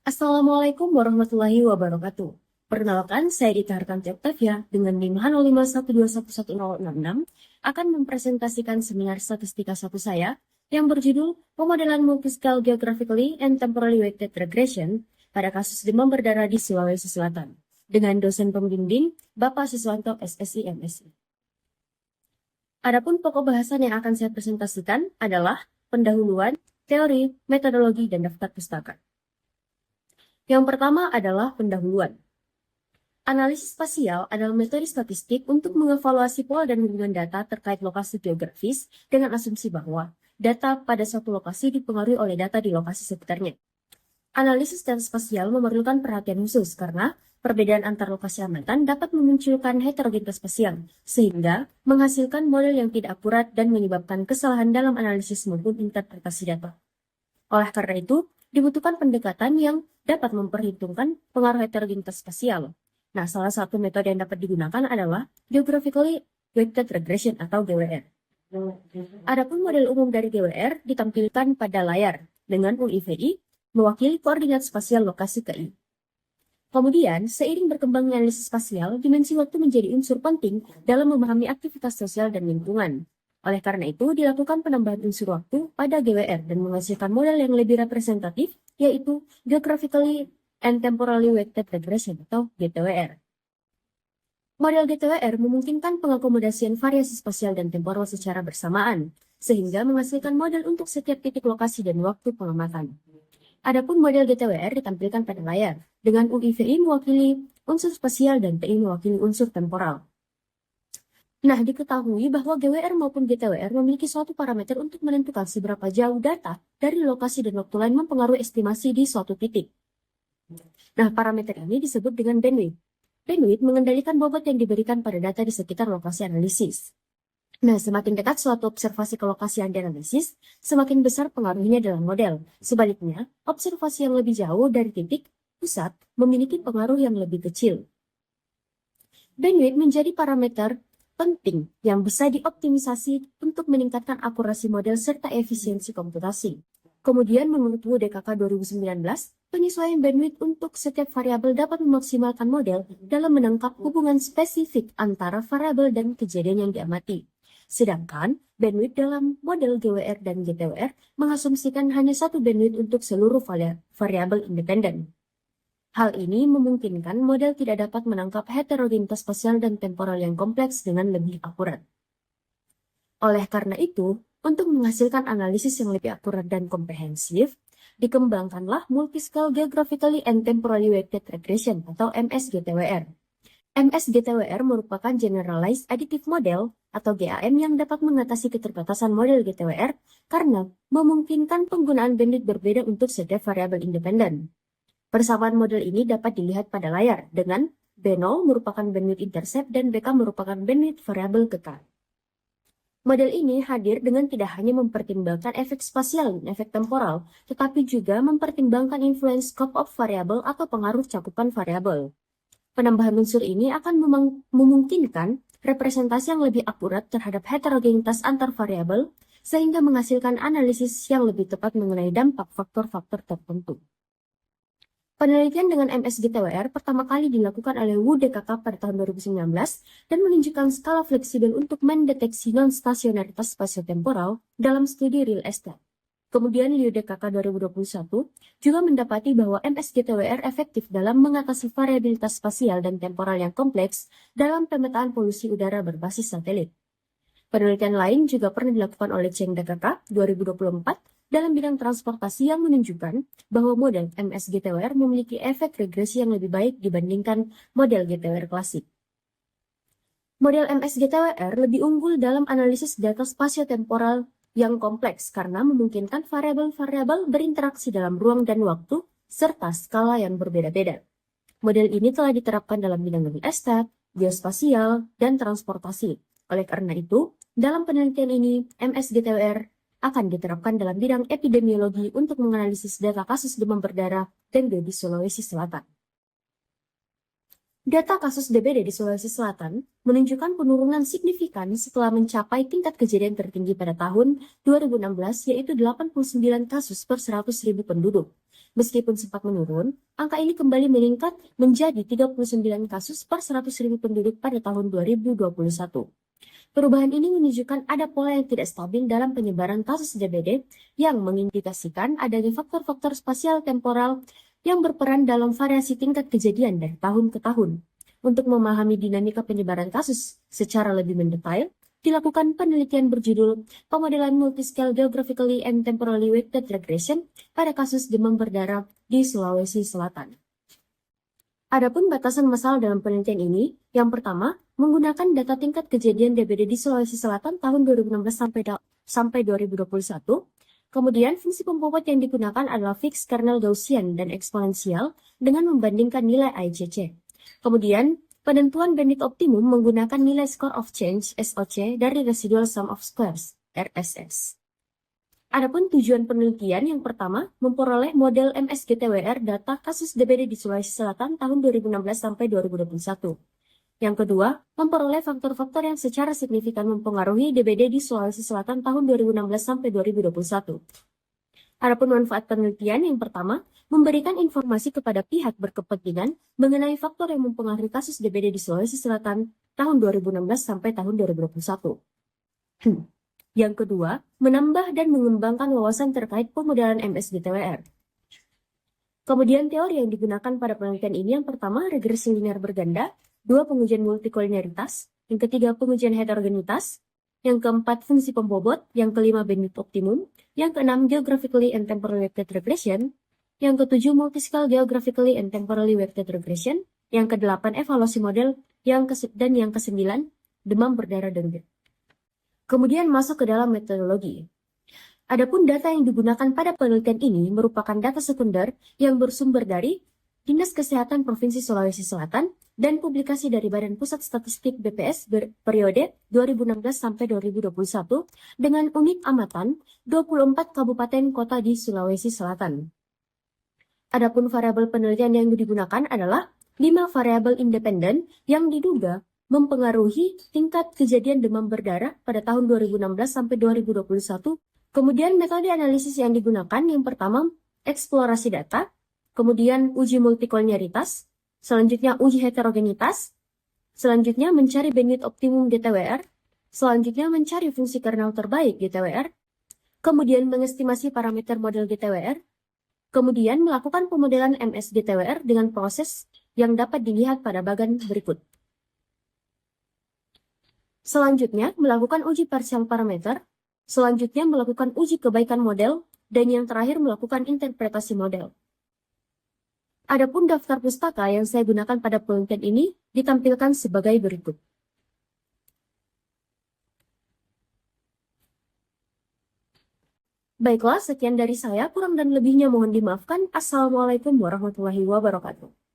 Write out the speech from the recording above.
Assalamualaikum warahmatullahi wabarakatuh. Perkenalkan, saya Dita Hartanti Oktavia dengan NIM H0512111066 akan mempresentasikan seminar statistika 1 saya yang berjudul Pemodelan Multiscale Geographically and Temporally Weighted Regression pada kasus demam berdarah di Sulawesi Selatan dengan dosen pembimbing Bapak Siswanto SSI MSI. Adapun pokok bahasan yang akan saya presentasikan adalah pendahuluan, teori, metodologi, dan daftar pustaka. Yang pertama adalah pendahuluan. Analisis spasial adalah metode statistik untuk mengevaluasi pola dan hubungan data terkait lokasi geografis dengan asumsi bahwa data pada suatu lokasi dipengaruhi oleh data di lokasi sekitarnya. Analisis data spasial memerlukan perhatian khusus karena perbedaan antar lokasi amatan dapat memunculkan heterogenitas spasial, sehingga menghasilkan model yang tidak akurat dan menyebabkan kesalahan dalam analisis maupun interpretasi data. Oleh karena itu, dibutuhkan pendekatan yang dapat memperhitungkan pengaruh heterogenitas spasial. Nah, salah satu metode yang dapat digunakan adalah Geographically Weighted Regression atau GWR. Adapun model umum dari GWR ditampilkan pada layar dengan UIVI mewakili koordinat spasial lokasi KI. Kemudian, seiring berkembangnya analisis spasial, dimensi waktu menjadi unsur penting dalam memahami aktivitas sosial dan lingkungan. Oleh karena itu, dilakukan penambahan unsur waktu pada GWR dan menghasilkan model yang lebih representatif, yaitu Geographically and Temporally Weighted Regression atau GTWR. Model GTWR memungkinkan pengakomodasian variasi spasial dan temporal secara bersamaan, sehingga menghasilkan model untuk setiap titik lokasi dan waktu pengamatan. Adapun model GTWR ditampilkan pada layar, dengan UIVI mewakili unsur spasial dan TI mewakili unsur temporal. Nah, diketahui bahwa GWR maupun GTWR memiliki suatu parameter untuk menentukan seberapa jauh data dari lokasi dan waktu lain mempengaruhi estimasi di suatu titik. Nah, parameter ini disebut dengan bandwidth. Bandwidth mengendalikan bobot yang diberikan pada data di sekitar lokasi analisis. Nah, semakin dekat suatu observasi ke lokasi yang dianalisis, semakin besar pengaruhnya dalam model. Sebaliknya, observasi yang lebih jauh dari titik pusat memiliki pengaruh yang lebih kecil. Bandwidth menjadi parameter penting yang bisa dioptimisasi untuk meningkatkan akurasi model serta efisiensi komputasi. Kemudian menurut WDKK 2019, penyesuaian bandwidth untuk setiap variabel dapat memaksimalkan model dalam menangkap hubungan spesifik antara variabel dan kejadian yang diamati. Sedangkan bandwidth dalam model GWR dan GTWR mengasumsikan hanya satu bandwidth untuk seluruh variabel independen. Hal ini memungkinkan model tidak dapat menangkap heterogenitas spasial dan temporal yang kompleks dengan lebih akurat. Oleh karena itu, untuk menghasilkan analisis yang lebih akurat dan komprehensif, dikembangkanlah Multiscale Geographically and Temporally Weighted Regression atau MSGTWR. MSGTWR merupakan Generalized Additive Model atau GAM yang dapat mengatasi keterbatasan model GTWR karena memungkinkan penggunaan bandwidth berbeda untuk setiap variabel independen. Persamaan model ini dapat dilihat pada layar dengan B0 merupakan bandwidth intercept dan BK merupakan bandwidth variabel kekal. Model ini hadir dengan tidak hanya mempertimbangkan efek spasial dan efek temporal, tetapi juga mempertimbangkan influence scope of variable atau pengaruh cakupan variabel. Penambahan unsur ini akan memungkinkan representasi yang lebih akurat terhadap heterogenitas antar variabel, sehingga menghasilkan analisis yang lebih tepat mengenai dampak faktor-faktor tertentu. Penelitian dengan MSGTWR pertama kali dilakukan oleh WDKK pada tahun 2019 dan menunjukkan skala fleksibel untuk mendeteksi non-stasionaritas spasiotemporal dalam studi real estate. Kemudian LIUDKK 2021 juga mendapati bahwa MSGTWR efektif dalam mengatasi variabilitas spasial dan temporal yang kompleks dalam pemetaan polusi udara berbasis satelit. Penelitian lain juga pernah dilakukan oleh Cheng DKK 2024 dalam bidang transportasi yang menunjukkan bahwa model MSGTWR memiliki efek regresi yang lebih baik dibandingkan model GTWR klasik. Model MSGTWR lebih unggul dalam analisis data spasiotemporal yang kompleks karena memungkinkan variabel-variabel berinteraksi dalam ruang dan waktu serta skala yang berbeda-beda. Model ini telah diterapkan dalam bidang real estate, geospasial, dan transportasi. Oleh karena itu, dalam penelitian ini, MSGTWR akan diterapkan dalam bidang epidemiologi untuk menganalisis data kasus demam berdarah DBD di Sulawesi Selatan. Data kasus DBD di Sulawesi Selatan menunjukkan penurunan signifikan setelah mencapai tingkat kejadian tertinggi pada tahun 2016 yaitu 89 kasus per 100.000 penduduk. Meskipun sempat menurun, angka ini kembali meningkat menjadi 39 kasus per 100.000 penduduk pada tahun 2021. Perubahan ini menunjukkan ada pola yang tidak stabil dalam penyebaran kasus DBD yang mengindikasikan adanya faktor-faktor spasial temporal yang berperan dalam variasi tingkat kejadian dari tahun ke tahun. Untuk memahami dinamika penyebaran kasus secara lebih mendetail, dilakukan penelitian berjudul Pemodelan Multiscale Geographically and Temporally Weighted Regression pada kasus demam berdarah di Sulawesi Selatan. Adapun batasan masalah dalam penelitian ini, yang pertama, menggunakan data tingkat kejadian DBD di Sulawesi Selatan tahun 2016 sampai 2021. Kemudian, fungsi pembobot yang digunakan adalah fixed kernel Gaussian dan eksponensial dengan membandingkan nilai ICC. Kemudian, penentuan bandwidth optimum menggunakan nilai score of change SOC dari residual sum of squares RSS. Adapun tujuan penelitian yang pertama, memperoleh model MSGTWR data kasus DBD di Sulawesi Selatan tahun 2016 sampai 2021. Yang kedua, memperoleh faktor-faktor yang secara signifikan mempengaruhi DBD di Sulawesi Selatan tahun 2016 sampai 2021. Adapun manfaat penelitian yang pertama, memberikan informasi kepada pihak berkepentingan mengenai faktor yang mempengaruhi kasus DBD di Sulawesi Selatan tahun 2016 sampai tahun 2021. Yang kedua, menambah dan mengembangkan wawasan terkait pemodelan MSGTWR. Kemudian teori yang digunakan pada penelitian ini yang pertama, regresi linear berganda, dua, pengujian multikolinearitas, yang ketiga, pengujian heterogenitas, yang keempat, fungsi pembobot, yang kelima, bandwidth optimum, yang keenam, geographically and temporally weighted regression, yang ketujuh, multiscale geographically and temporally weighted regression, yang kedelapan, evaluasi model, dan yang kesembilan, demam berdarah denggut. Kemudian masuk ke dalam metodologi. Adapun data yang digunakan pada penelitian ini merupakan data sekunder yang bersumber dari Dinas Kesehatan Provinsi Sulawesi Selatan dan publikasi dari Badan Pusat Statistik BPS periode 2016 sampai 2021 dengan unit amatan 24 kabupaten kota di Sulawesi Selatan. Adapun variabel penelitian yang digunakan adalah 5 variabel independen yang diduga mempengaruhi tingkat kejadian demam berdarah pada tahun 2016 sampai 2021. Kemudian metode analisis yang digunakan yang pertama eksplorasi data, kemudian uji multikolinearitas, selanjutnya uji heterogenitas, selanjutnya mencari bandwidth optimum GTWR, selanjutnya mencari fungsi kernel terbaik GTWR, kemudian mengestimasi parameter model GTWR, kemudian melakukan pemodelan MSGTWR dengan proses yang dapat dilihat pada bagan berikut. Selanjutnya, melakukan uji parsial parameter, selanjutnya melakukan uji kebaikan model, dan yang terakhir melakukan interpretasi model. Adapun daftar pustaka yang saya gunakan pada penelitian ini ditampilkan sebagai berikut. Baiklah, sekian dari saya, kurang dan lebihnya mohon dimaafkan. Assalamualaikum warahmatullahi wabarakatuh.